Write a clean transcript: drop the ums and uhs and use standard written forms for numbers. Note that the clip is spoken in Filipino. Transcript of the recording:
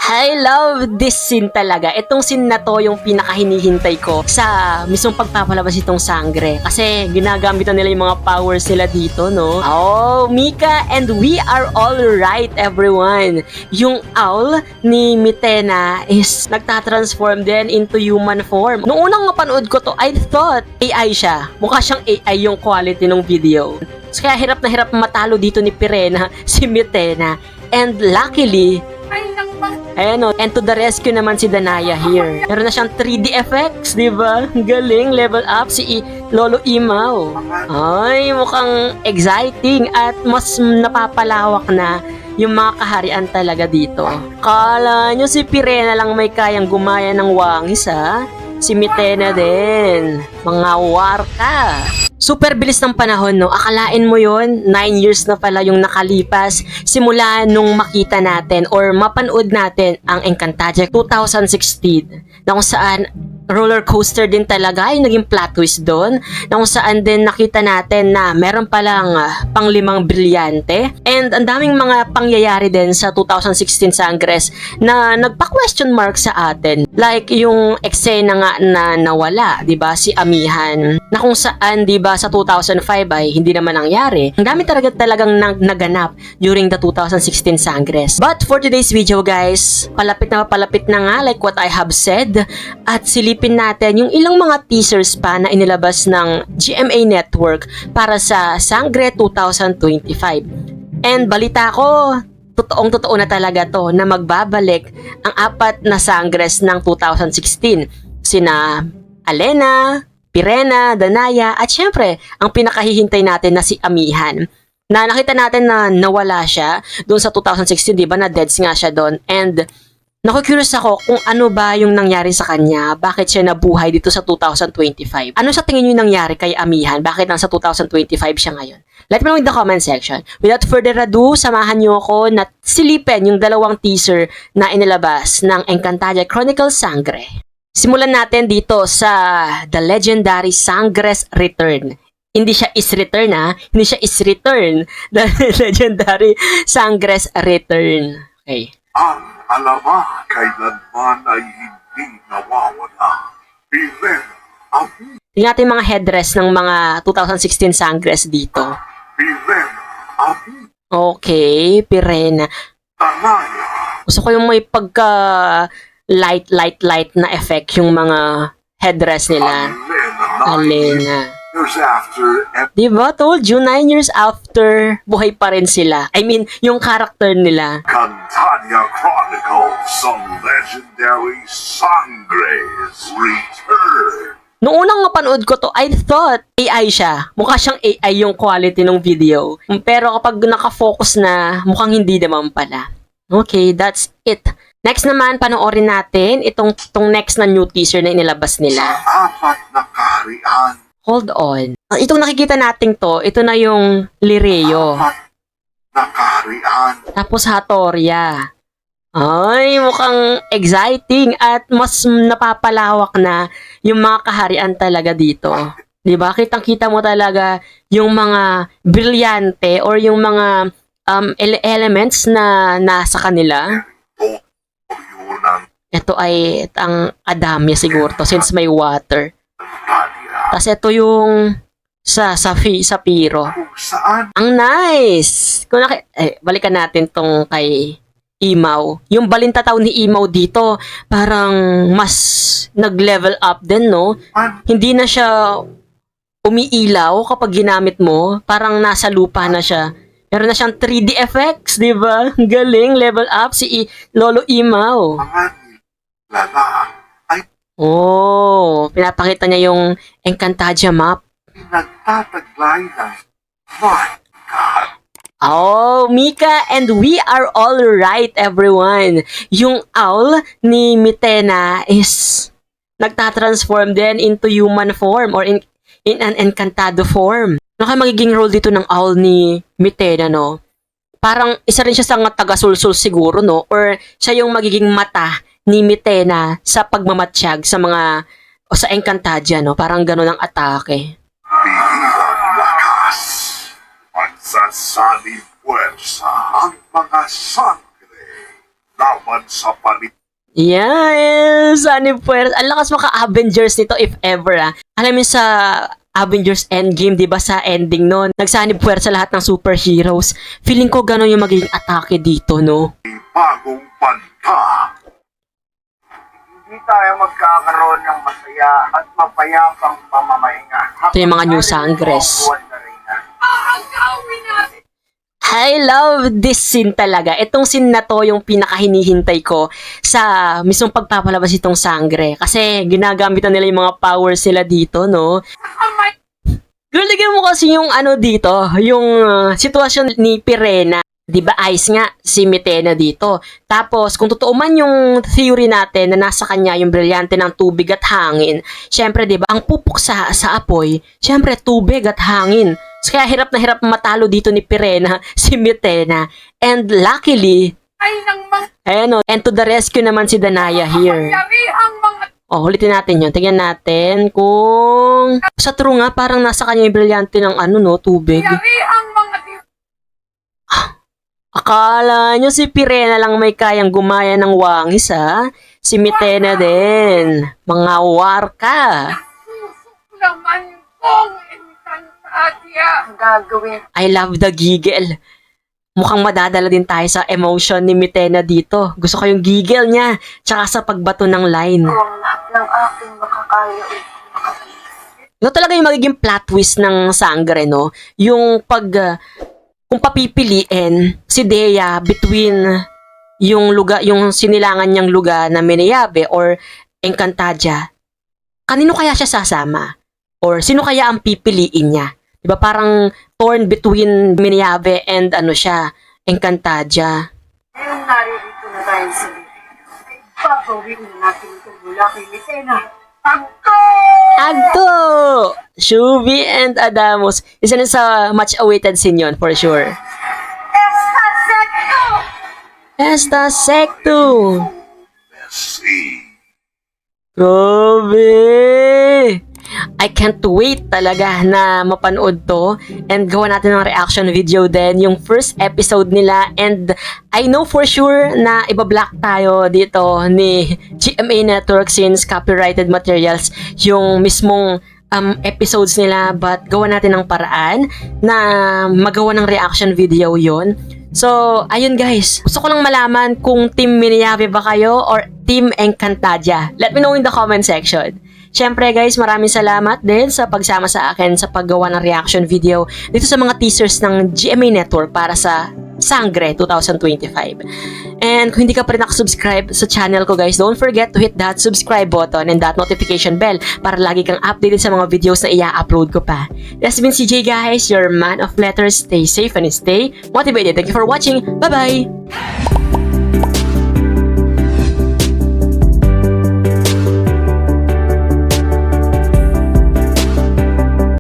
I love this scene talaga. Itong scene na to yung pinakahinihintay ko sa mismong pagpapalabas itong sangre. Kasi ginagamit na nila yung mga powers nila dito, no? Oh, Mika, and we are all right, everyone. Yung owl ni Mitena is nagtatransform din into human form. Noong unang mapanood ko to, I thought AI siya. Mukha siyang AI yung quality ng video. So, kaya hirap na hirap matalo dito ni Pirena, si Mitena. And luckily, ayan o, and to the rescue naman si Danaya here. Meron na siyang 3D effects, di ba? Galing, level up si Lolo Imaw. Ay, mukhang exciting at mas napapalawak na yung mga kaharian talaga dito. Kala nyo si Pirena lang may kayang gumaya ng wangis, ha? Si Mitena din. Mga warka. Super bilis ng panahon, no? Akalain mo yon 9 years na pala yung nakalipas simula nung makita natin or mapanood natin ang Encantadia 2016 na kung saan roller coaster din talaga yung naging plot twist doon, na kung saan din nakita natin na meron palang panglimang brilyante and ang daming mga pangyayari din sa 2016 Sangres na nagpa-question mark sa atin, like yung eksena nga na nawala, di ba, si Amihan, na kung saan, di ba, sa 2005 ay hindi naman nangyari. Ang dami talagang naganap during the 2016 Sangres. But for today's video, guys, palapit na nga like what I have said, at silipin natin yung ilang mga teasers pa na inilabas ng GMA Network para sa Sangre 2025. And balita ko, totoong-totoo na talaga to na magbabalik ang 4 na Sangres ng 2016. Sina Alena, Pirena, Danaya, at syempre, ang pinakahihintay natin na si Amihan. Na nakita natin na nawala siya doon sa 2016, di ba, na deads nga siya doon. And naku-curious ako kung ano ba yung nangyari sa kanya, bakit siya nabuhay dito sa 2025. Ano sa tingin nyo nangyari kay Amihan? Bakit nasa 2025 siya ngayon? Let me know in the comment section. Without further ado, samahan nyo ako na silipin yung dalawang teaser na inilabas ng Encantadia Chronicles Sangre. Simulan natin dito sa The Legendary Sangres Return. Hindi siya is return, ha? Hindi siya is return. The Legendary Sangres Return. Okay. Ang alamang kailanman ay hindi nawawala. Pirena, Abu. Tingnan natin mga headdress ng mga 2016 Sangres dito. Pirena, Abu. Okay, Pirena. Danaya. Gusto ko yung may pagka light na effect yung mga headdress nila. Alena. Years after, Diba? Told you, 9 years after, buhay pa rin sila. I mean, yung character nila. Encantadia Chronicles, some legendary Sangres return. Noong unang mapanood ko to, I thought AI siya. Mukha siyang AI yung quality ng video. Pero kapag nakafocus na, mukhang hindi naman pala. Okay, that's it. Next naman, panoorin natin itong next na new teaser na inilabas nila. Apat na kaharian. Hold on. Itong nakikita natin to, ito na yung Lireo. Apat na kaharian. Tapos Hatoria. Ay, mukhang exciting at mas napapalawak na yung mga kaharian talaga dito. Diba? Kitang-kita mo talaga yung mga brilyante or yung mga elements na nasa kanila. Ito ay ang Adamya siguro to since may water. Tapos ito yung sa Piro. Saan? Ang nice! Balikan natin tong kay Imaw. Yung balintataw ni Imaw dito, parang mas nag-level up din, no? Hindi na siya umiilaw kapag ginamit mo. Parang nasa lupa na siya. Meron na siyang 3D effects, di ba? Galing, level up si Lolo Imaw. Lala ay Oh, pinapakita niya yung Encantadia map. nagtataglay ng my God. Oh, Mika, and we are all right, everyone. Yung owl ni Mitena is nagtatransform din into human form or in an Encantado form. Ano kaya magiging role dito ng owl ni Mitena, no? Parang isa rin siya sa taga-sulsul siguro, no? Or siya yung magiging mata ni Mitena sa pagmamatsyag sa mga o sa Encantadia, no? Parang gano'n ang atake. Bihirang lakas. Pagsasanib puwersa ang mga sangre. laban sa palit. Yes! Sunny Puerto. Ang lakas maka-Avengers nito if ever Alam mo sa Avengers Endgame, di ba sa ending nun, nagsani puwersa lahat ng superheroes. Feeling ko gano'n yung magiging atake dito, no? Bagong panta. Hindi tayo magkakaroon ng masaya at mapayapang pamamahinga. Ito yung mga new sangres. Buwan na rin, ha? I love this scene talaga. Itong scene na to yung pinakahinihintay ko sa mismong pagpapalabas itong sangre. Kasi ginagamit na nila yung mga powers nila dito, no? Girl, lagyan mo kasi yung ano dito, yung sitwasyon ni Pirena. Di ba ice nga si Mitena dito. Tapos, kung totoo man yung theory natin na nasa kanya yung brilyante ng tubig at hangin, syempre, di ba, ang pupok sa apoy, syempre, tubig at hangin. So, kaya hirap na hirap matalo dito ni Pirena, si Mitena. And luckily, and to the rescue naman si Danaya here. Oh, ulitin natin yun. Tingnan natin kung sa true nga, parang nasa kanya yung brilyante ng tubig. Akala nyo si Pirena lang may kayang gumaya ng wangis, Si Mitena din. Mga warka. Naman kong Encantadia. Gagawin. I love the giggle. Mukhang madadala din tayo sa emotion ni Mitena dito. Gusto ko yung giggle niya, tsaka sa pagbato ng line. Ko ang lahat ng aking makakaya. Ito talaga yung magiging plot twist ng sangre, no? Yung kung papipiliin si Dea between yung lugar, yung sinilangan niyang lugar na Meneabe or Encantadia, kanino kaya siya sasama? Or sino kaya ang pipiliin niya? Diba parang torn between Meneabe and Encantadia. Ngayon naririto na tayo sa Mitena. Papawin na natin itong mula kay Mitena. Agto! Shubi and Adamos. Isa na sa much-awaited scene yun, for sure. Esta Secto! Messi. Grabe! I can't wait talaga na mapanood to and gawa natin ng reaction video din yung first episode nila, and I know for sure na ibablock tayo dito ni GMA Network since copyrighted materials yung mismong episodes nila, but gawa natin ng paraan na magawa ng reaction video yon. So, ayun guys. Gusto ko lang malaman kung Team Meneabe ba kayo or Team Encantadia. Let me know in the comment section. Syempre guys, maraming salamat din sa pagsama sa akin sa paggawa ng reaction video dito sa mga teasers ng GMA Network para sa Sangre 2025. And kung hindi ka pa rin nakasubscribe sa channel ko guys, don't forget to hit that subscribe button and that notification bell para lagi kang updated sa mga videos na i-upload ko pa. This has been CJ guys, your man of letters. Stay safe and stay motivated. Thank you for watching. Bye-bye!